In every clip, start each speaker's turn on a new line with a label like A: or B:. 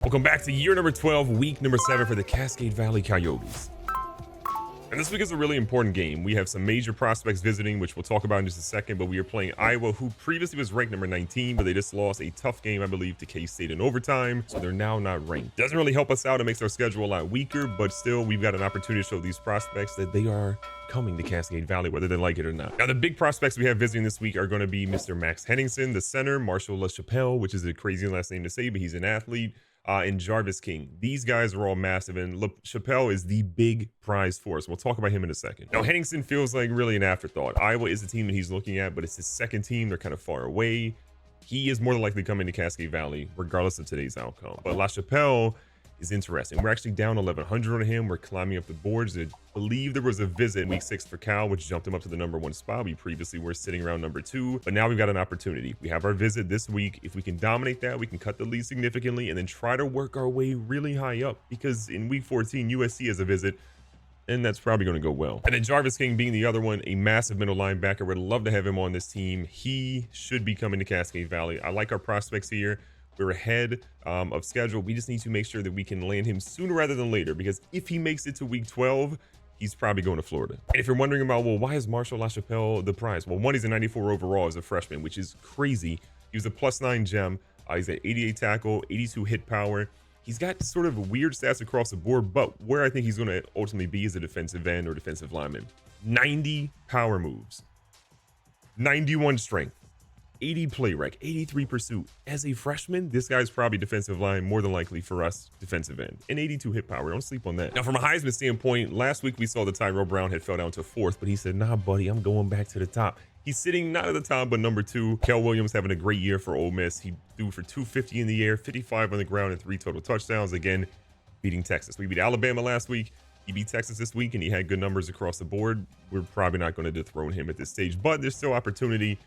A: Welcome back to year number 12, week number 7 for the Cascade Valley Coyotes. And this week is a really important game. We have some major prospects visiting, which we'll talk about in just a second, but we are playing Iowa, who previously was ranked number 19, but they just lost a tough game, I believe, to K-State in overtime, so they're now not ranked. Doesn't really help us out. It makes our schedule a lot weaker, but still, we've got an opportunity to show these prospects that they are coming to Cascade Valley, whether they like it or not. Now, the big prospects we have visiting this week are going to be Mr. Max Henningsen, the center, Marshall LaChapelle, which is a crazy last name to say, but he's an athlete. And Jarvis King. These guys are all massive, and LaChapelle is the big prize for us. We'll talk about him in a second. Now, Henningsen feels like really an afterthought. Iowa is the team that he's looking at, but it's his second team. They're kind of far away. He is more than likely coming to Cascade Valley, regardless of today's outcome. But LaChapelle is interesting. We're actually down 1,100 on him. We're climbing up the boards. I believe there was a visit in week 6 for Cal, which jumped him up to the #1 spot. We previously were sitting around number 2, but now we've got an opportunity. We have our visit this week. If we can dominate that, we can cut the lead significantly and then try to work our way really high up, because in week 14, USC has a visit, and that's probably going to go well. And then Jarvis King being the other one, a massive middle linebacker. Would love to have him on this team. He should be coming to Cascade Valley. I like our prospects here. We're ahead of schedule. We just need to make sure that we can land him sooner rather than later, because if he makes it to week 12, he's probably going to Florida. And if you're wondering about, well, why is Marshall LaChapelle the prize? Well, one, he's a 94 overall as a freshman, which is crazy. He was a +9 gem. He's at 88 tackle, 82 hit power. He's got sort of weird stats across the board, but where I think he's going to ultimately be is a defensive end or defensive lineman. 90 power moves, 91 strength, 80 play rec, 83 pursuit. As a freshman, this guy's probably defensive line, more than likely for us, defensive end. And 82 hit power, don't sleep on that. Now, from a Heisman standpoint, last week we saw that Tyrell Brown had fell down to 4th, but he said, nah, buddy, I'm going back to the top. He's sitting not at the top, but number 2. Kel Williams having a great year for Ole Miss. He threw for 250 in the air, 55 on the ground, and 3 total touchdowns. Again, beating Texas. We beat Alabama last week. He beat Texas this week, and he had good numbers across the board. We're probably not going to dethrone him at this stage, but there's still opportunity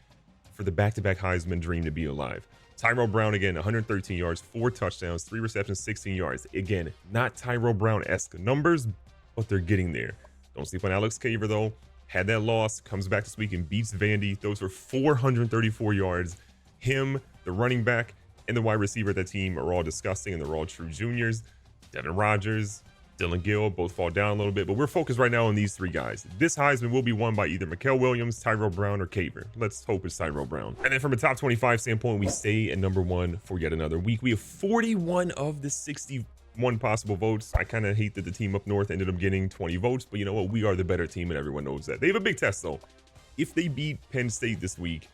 A: for the back-to-back Heisman dream to be alive. Tyrell Brown, again, 113 yards, 4 touchdowns, 3 receptions, 16 yards. Again, not Tyrell Brown-esque numbers, but they're getting there. Don't sleep on Alex Caver, though. Had that loss, comes back this week and beats Vandy. Those were 434 yards. Him, the running back, and the wide receiver of that team are all disgusting, and they're all true juniors. Devin Rogers, Dylan Gill both fall down a little bit, but we're focused right now on these 3 guys. This Heisman will be won by either Mikael Williams, Tyrell Brown, or Caver. Let's hope it's Tyrell Brown. And then from a top 25 standpoint, we stay at #1 for yet another week. We have 41 of the 61 possible votes. I kind of hate that the team up north ended up getting 20 votes, but you know what? We are the better team, and everyone knows that. They have a big test, though. If they beat Penn State this week,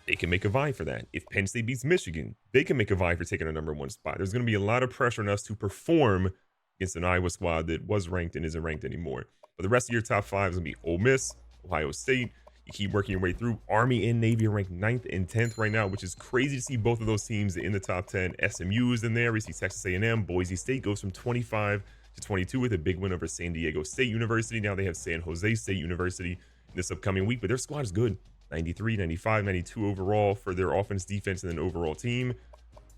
A: they can make a vie for that. If Penn State beats Michigan, they can make a vie for taking a #1 spot. There's going to be a lot of pressure on us to perform against an Iowa squad that was ranked and isn't ranked anymore. But the rest of your top 5 is going to be Ole Miss, Ohio State. You keep working your way through. Army and Navy are ranked 9th and 10th right now, which is crazy to see both of those teams in the top 10. SMU is in there. We see Texas A&M. Boise State goes from 25 to 22 with a big win over San Diego State University. Now they have San Jose State University this upcoming week, but their squad is good. 93, 95, 92 overall for their offense, defense, and then overall team.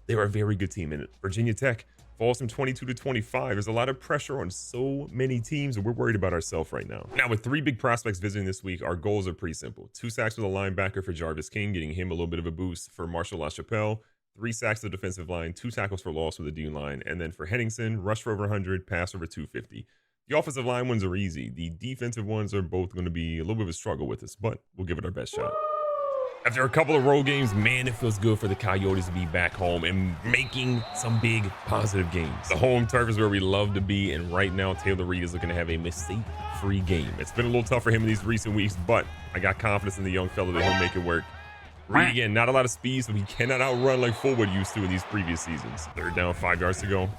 A: They're a very good team. And Virginia Tech falls from 22 to 25. There's a lot of pressure on so many teams, and we're worried about ourselves right now. Now, with 3 big prospects visiting this week, our goals are pretty simple. 2 sacks with a linebacker for Jarvis King, getting him a little bit of a boost. For Marshall LaChapelle, 3 sacks to the defensive line, 2 tackles for loss with the D-line. And then for Henningsen, rush for over 100, pass over 250. The offensive line ones are easy. The defensive ones are both going to be a little bit of a struggle with us, but we'll give it our best shot. After a couple of road games, man, it feels good for the Coyotes to be back home and making some big positive games. The home turf is where we love to be, and right now Taylor Reed is looking to have a mistake-free game. It's been a little tough for him in these recent weeks, but I got confidence in the young fella that he'll make it work. Reed, again, not a lot of speed, so he cannot outrun like Fullwood used to in these previous seasons. 3rd down, 5 yards to go.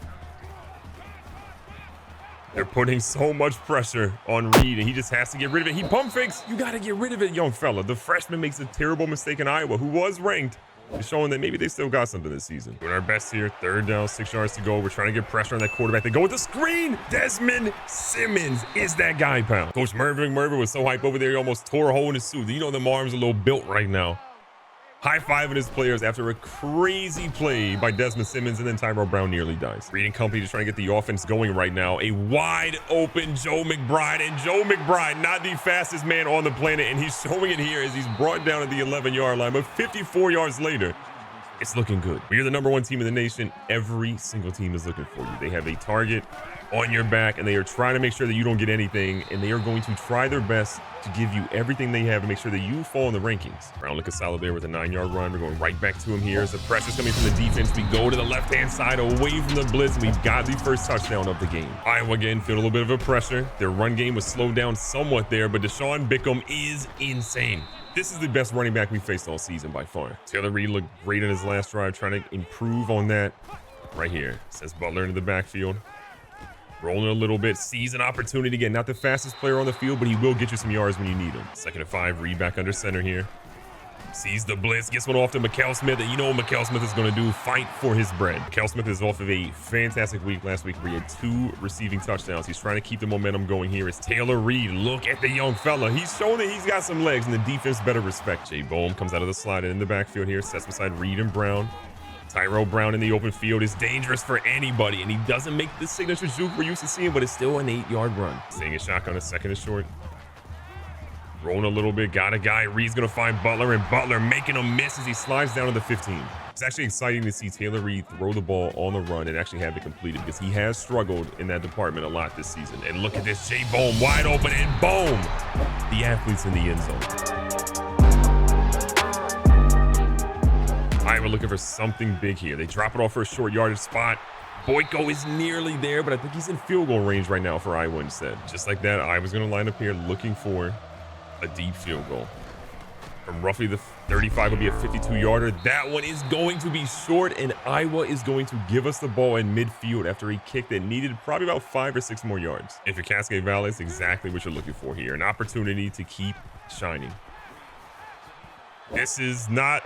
A: They're putting so much pressure on Reed, and he just has to get rid of it. He pump fakes. You got to get rid of it, young fella. The freshman makes a terrible mistake in Iowa, who was ranked, is showing that maybe they still got something this season. Doing our best here. 3rd down, 6 yards to go. We're trying to get pressure on that quarterback. They go with the screen. Desmond Simmons is that guy, pal. Coach Mervin McMervin was so hyped over there, he almost tore a hole in his suit. You know them arms are a little built right now. High-fiving his players after a crazy play by Desmond Simmons, and then Tyrell Brown nearly dies. Reed and company just trying to get the offense going right now. A wide-open Joe McBride, and Joe McBride, not the fastest man on the planet, and he's showing it here as he's brought down at the 11-yard line, but 54 yards later, it's looking good. When you're the #1 team in the nation, every single team is looking for you. They have a target on your back, and they are trying to make sure that you don't get anything, and they are going to try their best to give you everything they have to make sure that you fall in the rankings. Brown looking solid there with a 9-yard run. We're going right back to him here as the pressure's coming from the defense. We go to the left-hand side away from the blitz, and we've got the first touchdown of the game. Iowa again feel a little bit of a pressure. Their run game was slowed down somewhat there, but Deshaun Bickham is insane. This is the best running back we faced all season by far. Taylor Reed looked great in his last drive, trying to improve on that. Right here, says Butler into the backfield. Rolling a little bit, sees an opportunity again. Not the fastest player on the field, but he will get you some yards when you need him. 2nd and 5, Reed back under center here. Sees the blitz, gets one off to Mikael Smith, and you know what Mikael Smith is going to do, fight for his bread. Mikael Smith is off of a fantastic week last week where he had 2 receiving touchdowns. He's trying to keep the momentum going here. It's Taylor Reed. Look at the young fella. He's showing that he's got some legs, and the defense better respect. Jay Bohm comes out of the slide and in the backfield here, sets beside Reed and Brown. Tyrell Brown in the open field is dangerous for anybody, and he doesn't make the signature juke we're used to seeing, but it's still an 8-yard run. Staying a shotgun, a 2nd and short. Rolling a little bit, got a guy. Reed's going to find Butler, and Butler making a miss as he slides down to the 15. It's actually exciting to see Taylor Reed throw the ball on the run and actually have it completed because he has struggled in that department a lot this season. And look at this, Jay Bohm wide open, and boom! The athlete's in the end zone. Iowa looking for something big here. They drop it off for a short yardage spot. Boyko is nearly there, but I think he's in field goal range right now for Iowa instead. Just like that, Iowa's going to line up here looking for a deep field goal. From roughly the 35 will be a 52-yarder. That one is going to be short, and Iowa is going to give us the ball in midfield after a kick that needed probably about 5 or 6 more yards. If you're Cascade Valley, it's exactly what you're looking for here. An opportunity to keep shining. This is not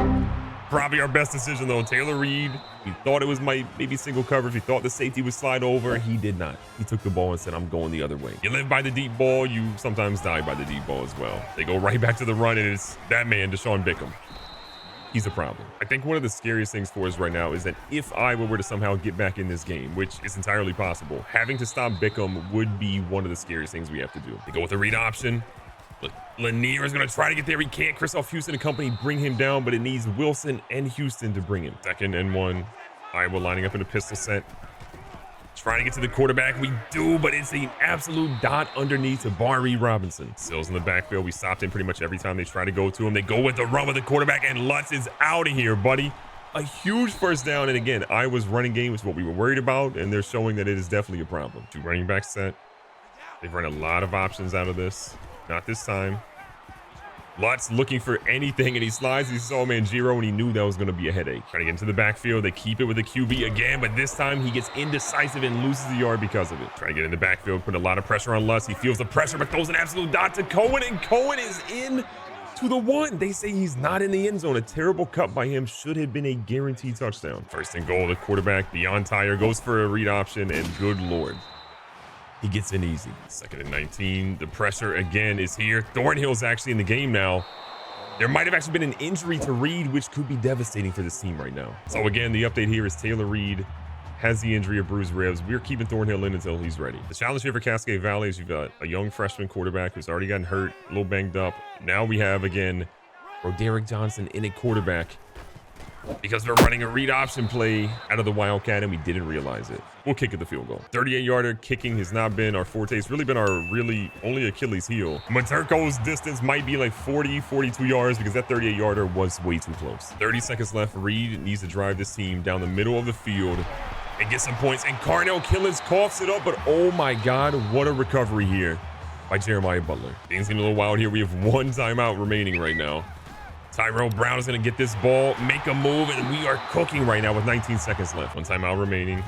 A: probably our best decision though. Taylor Reed, we thought it was maybe single coverage. We thought the safety would slide over. He did not. He took the ball and said, I'm going the other way. You live by the deep ball, you sometimes die by the deep ball as well. They go right back to the run, and it's that man, Deshaun Bickham. He's a problem. I think one of the scariest things for us right now is that if Iowa were to somehow get back in this game, which is entirely possible, having to stop Bickham would be one of the scariest things we have to do. They go with the read option. Lanier is going to try to get there. He can't. Christoph Houston and company bring him down, but it needs Wilson and Houston to bring him. 2nd and 1. Iowa lining up in a pistol set. Trying to get to the quarterback. We do, but it's an absolute dot underneath to Barry Robinson. Sills in the backfield. We stopped him pretty much every time they try to go to him. They go with the run with the quarterback, and Lutz is out of here, buddy. A huge first down, and again, Iowa's running game is what we were worried about, and they're showing that it is definitely a problem. 2 running back set. They've run a lot of options out of this. Not this time. Lutz looking for anything, and he slides. He saw Manjiro, and he knew that was going to be a headache. Trying to get into the backfield. They keep it with the QB again, but this time he gets indecisive and loses the yard because of it. Trying to get in the backfield, put a lot of pressure on Lutz. He feels the pressure, but throws an absolute dot to Cohen, and Cohen is in to the 1. They say he's not in the end zone. A terrible cut by him should have been a guaranteed touchdown. 1st and goal. The quarterback, beyond tire, goes for a read option, and good Lord, he gets in easy. 2nd and 19. The pressure again is here. Thornhill's actually in the game now. There might have actually been an injury to Reed, which could be devastating for this team right now. So again, the update here is Taylor Reed has the injury of bruised ribs. We're keeping Thornhill in until he's ready. The challenge here for Cascade Valley is you've got a young freshman quarterback who's already gotten hurt, a little banged up. Now we have, again, Roderick Johnson in at quarterback because they're running a read option play out of the Wildcat, and we didn't realize it. We'll kick at the field goal. 38-yarder kicking has not been our forte. It's really been our only Achilles heel. Materko's distance might be like 40, 42 yards because that 38-yarder was way too close. 30 seconds left. Reed needs to drive this team down the middle of the field and get some points. And Carnell Killens coughs it up, but oh my God, what a recovery here by Jeremiah Butler. Things getting a little wild here. We have 1 timeout remaining right now. Tyrell Brown is going to get this ball, make a move, and we are cooking right now with 19 seconds left. 1 timeout remaining.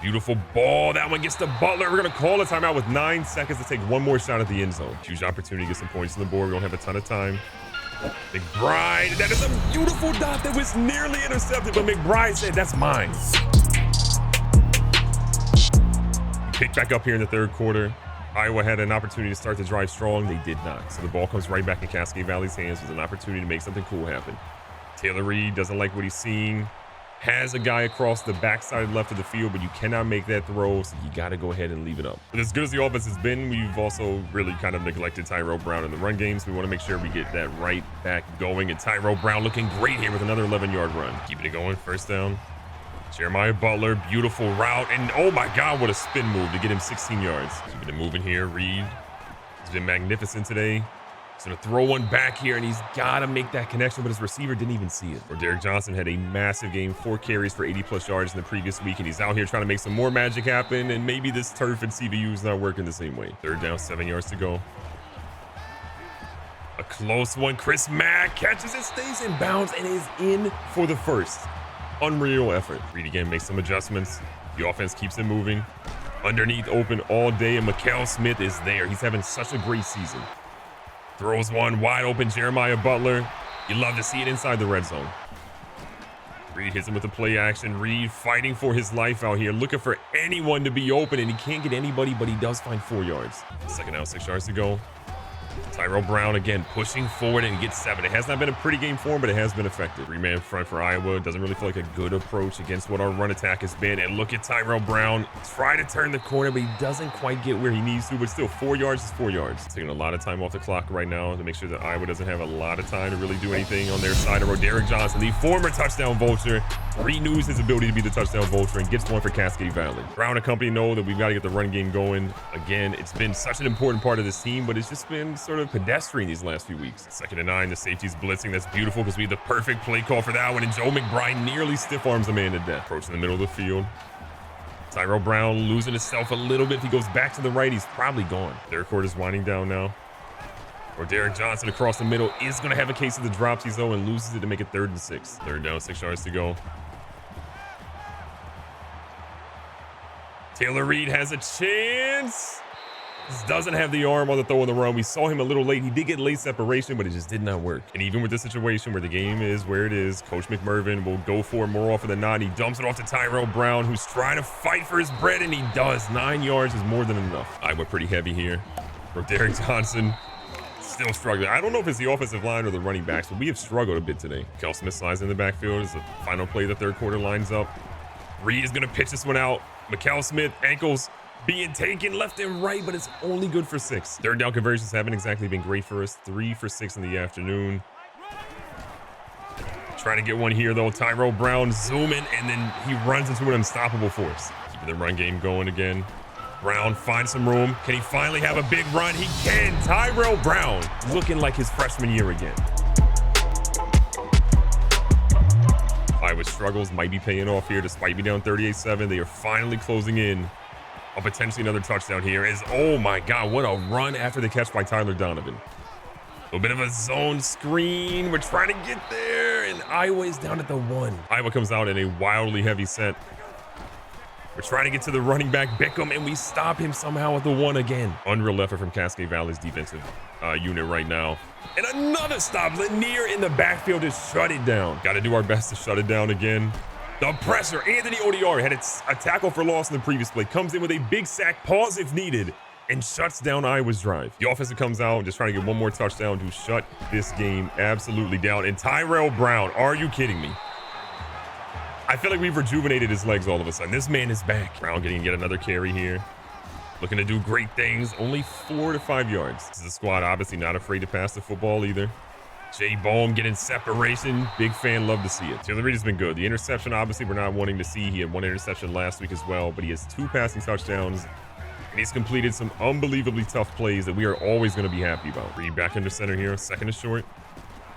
A: Beautiful ball. That one gets to Butler. We're going to call a timeout with 9 seconds to take 1 more shot at the end zone. Huge opportunity to get some points on the board. We don't have a ton of time. McBride. That is a beautiful dot that was nearly intercepted, but McBride said, that's mine. Picked back up here in the 3rd quarter. Iowa had an opportunity to start the drive strong. They did not. So the ball comes right back in Cascade Valley's hands with an opportunity to make something cool happen. Taylor Reed doesn't like what he's seeing. Has a guy across the backside left of the field, but you cannot make that throw, so you got to go ahead and leave it up. But as good as the offense has been, we've also really kind of neglected Tyrell Brown in the run game, so we want to make sure we get that right back going. And Tyrell Brown looking great here with another 11-yard run. Keeping it going, first down. Jeremiah Butler, beautiful route, and oh my God, what a spin move to get him 16 yards. Keeping it moving here, Reed. He's been magnificent today. He's going to throw one back here, and he's got to make that connection, but his receiver didn't even see it. Or Derek Johnson had a massive game, 4 carries for 80-plus yards in the previous week, and he's out here trying to make some more magic happen, and maybe this turf at CVU is not working the same way. Third down, 7 yards to go. A close one. Chris Mack catches it, stays in bounds, and is in for the first. Unreal effort. Reed again makes some adjustments. The offense keeps it moving. Underneath open all day, and Mikael Smith is there. He's having such a great season. Throws one wide open, Jeremiah Butler. You love to see it inside the red zone. Reed hits him with the play action. Reed fighting for his life out here, looking for anyone to be open, and he can't get anybody, but he does find 4 yards. Second down, 6 yards to go. Tyrell Brown again pushing forward and gets 7. It has not been a pretty game for him, but it has been effective. 3-man front for Iowa. Doesn't really feel like a good approach against what our run attack has been. And look at Tyrell Brown. Try to turn the corner, but he doesn't quite get where he needs to. But still, 4 yards is 4 yards. Taking a lot of time off the clock right now to make sure that Iowa doesn't have a lot of time to really do anything on their side. Or Derek Johnson, the former touchdown vulture, renews his ability to be the touchdown vulture and gets one for Cascade Valley. Brown and company know that we've got to get the run game going. Again, it's been such an important part of this team, but it's just been sort of pedestrian these last few weeks. 2nd and 9, the safety's blitzing. That's beautiful because we have the perfect play call for that one. And Joe McBride nearly stiff arms a man to death. Approaching the middle of the field. Tyrell Brown losing himself a little bit. If he goes back to the right, he's probably gone. Their court is winding down now. Or Derek Johnson across the middle is going to have a case of the dropsies though and loses it to make it 3rd and 6. 3rd down, 6 yards to go. Taylor Reed has a chance. Just doesn't have the arm on the throw on the run. We saw him a little late. He did get late separation, but it just did not work. And even with this situation where the game is where it is, Coach McMervin will go for it more often than not. He dumps it off to Tyrell Brown, who's trying to fight for his bread, and he does. 9 yards is more than enough. Iowa pretty heavy here. For Derek Johnson, still struggling. I don't know if it's the offensive line or the running backs, but we have struggled a bit today. Kel Smith slides in the backfield as the final play of the 3rd quarter lines up. Reed is going to pitch this one out. Mikael Smith, ankles being taken left and right, but it's only good for 6. 3rd down conversions haven't exactly been great for us. 3 for 6 in the afternoon. Trying to get one here, though. Tyrell Brown zooming, and then he runs into an unstoppable force. Keeping the run game going again. Brown finds some room. Can he finally have a big run? He can. Tyrell Brown looking like his freshman year again. Iowa's struggles might be paying off here despite being down 38-7. They are finally closing in on potentially another touchdown here. Oh my God, what a run after the catch by Tyler Donovan. A little bit of a zone screen. We're trying to get there, and Iowa is down at the 1. Iowa comes out in a wildly heavy set. We're trying to get to the running back, Bickham, and we stop him somehow at the 1 again. Unreal effort from Cascade Valley's defensive unit right now. And another stop. Lanier in the backfield to shut it down. Got to do our best to shut it down again. The pressure. Anthony Odiar had a tackle for loss in the previous play. Comes in with a big sack, pause if needed, and shuts down Iowa's drive. The offensive comes out, just trying to get one more touchdown to shut this game absolutely down. And Tyrell Brown, are you kidding me? I feel like we've rejuvenated his legs all of a sudden. This man is back. Brown getting yet another carry here. Looking to do great things. Only 4 to 5 yards. This is a squad obviously not afraid to pass the football either. Jay Bohm getting separation. Big fan, love to see it. Taylor Reed has been good. The interception, obviously, we're not wanting to see. He had 1 interception last week as well, but he has 2 passing touchdowns, and he's completed some unbelievably tough plays that we are always going to be happy about. Reed back into center here. 2nd is short.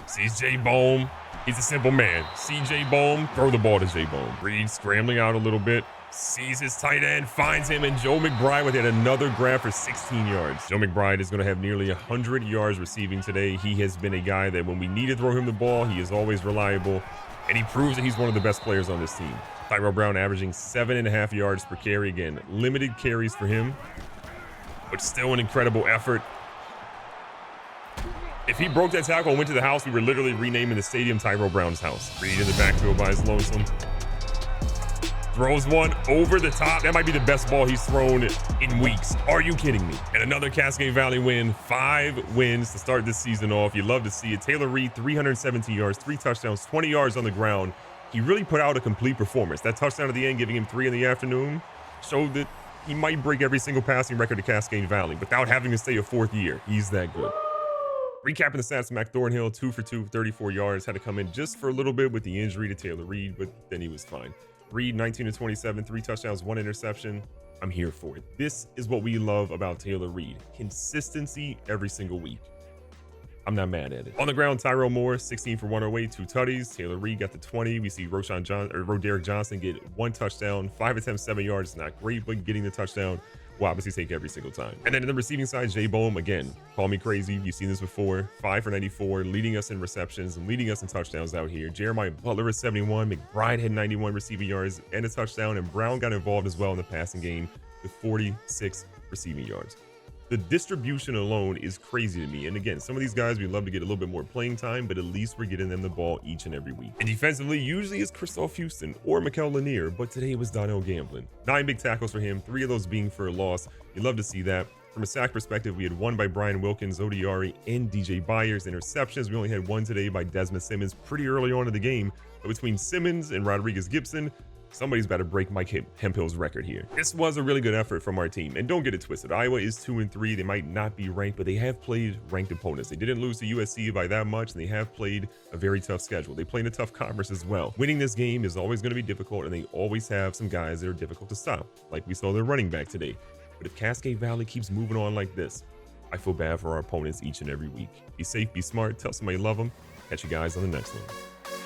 A: Sees Jay Bohm. He's a simple man. See Jay Bohm, throw the ball to Jay Bohm. Reed scrambling out a little bit. Sees his tight end, finds him, and Joe McBride with yet another grab for 16 yards. Joe McBride is going to have nearly 100 yards receiving today. He has been a guy that when we need to throw him the ball, he is always reliable, and he proves that he's one of the best players on this team. Tyrell Brown averaging 7.5 yards per carry. Again, limited carries for him, but still an incredible effort. If he broke that tackle and went to the house, we were literally renaming the stadium Tyrell Brown's house. Reed in the backfield by his lonesome. Throws one over the top. That might be the best ball he's thrown in weeks. Are you kidding me? And another Cascade Valley win. 5 wins to start this season off. You love to see it. Taylor Reed, 317 yards, 3 touchdowns, 20 yards on the ground. He really put out a complete performance. That touchdown at the end, giving him 3 in the afternoon, showed that he might break every single passing record at Cascade Valley without having to stay a 4th year. He's that good. Recapping the stats, Mac Thornhill, 2 for 2, 34 yards. Had to come in just for a little bit with the injury to Taylor Reed, but then he was fine. Reed, 19 to 27, 3 touchdowns, 1 interception. I'm here for it. This is what we love about Taylor Reed. Consistency every single week. I'm not mad at it. On the ground, Tyrell Moore, 16 for 108, 2 tutties. Taylor Reed got the 20. We see Roderick Johnson get 1 touchdown, 5 attempts, 7 yards. Not great, but getting the touchdown will obviously take every single time. And then in the receiving side, Jay Bohm, again, call me crazy. You've seen this before. 5 for 94, leading us in receptions and leading us in touchdowns out here. Jeremiah Butler is 71. McBride had 91 receiving yards and a touchdown. And Brown got involved as well in the passing game with 46 receiving yards. The distribution alone is crazy to me. And again, some of these guys, we love to get a little bit more playing time, but at least we're getting them the ball each and every week. And defensively, usually it's Christoph Houston or Mikel Lanier, but today it was Donnell Gamblin. 9 big tackles for him, 3 of those being for a loss. You love to see that. From a sack perspective, we had 1 by Brian Wilkins, Odiari, and DJ Byers. Interceptions, we only had 1 today by Desmond Simmons pretty early on in the game. But between Simmons and Rodriguez Gibson, somebody's about to break Mike Hemphill's record here. This was a really good effort from our team. And don't get it twisted. Iowa is 2-3. They might not be ranked, but they have played ranked opponents. They didn't lose to USC by that much, and they have played a very tough schedule. They play in a tough conference as well. Winning this game is always going to be difficult, and they always have some guys that are difficult to stop, like we saw their running back today. But if Cascade Valley keeps moving on like this, I feel bad for our opponents each and every week. Be safe, be smart, tell somebody you love them. Catch you guys on the next one.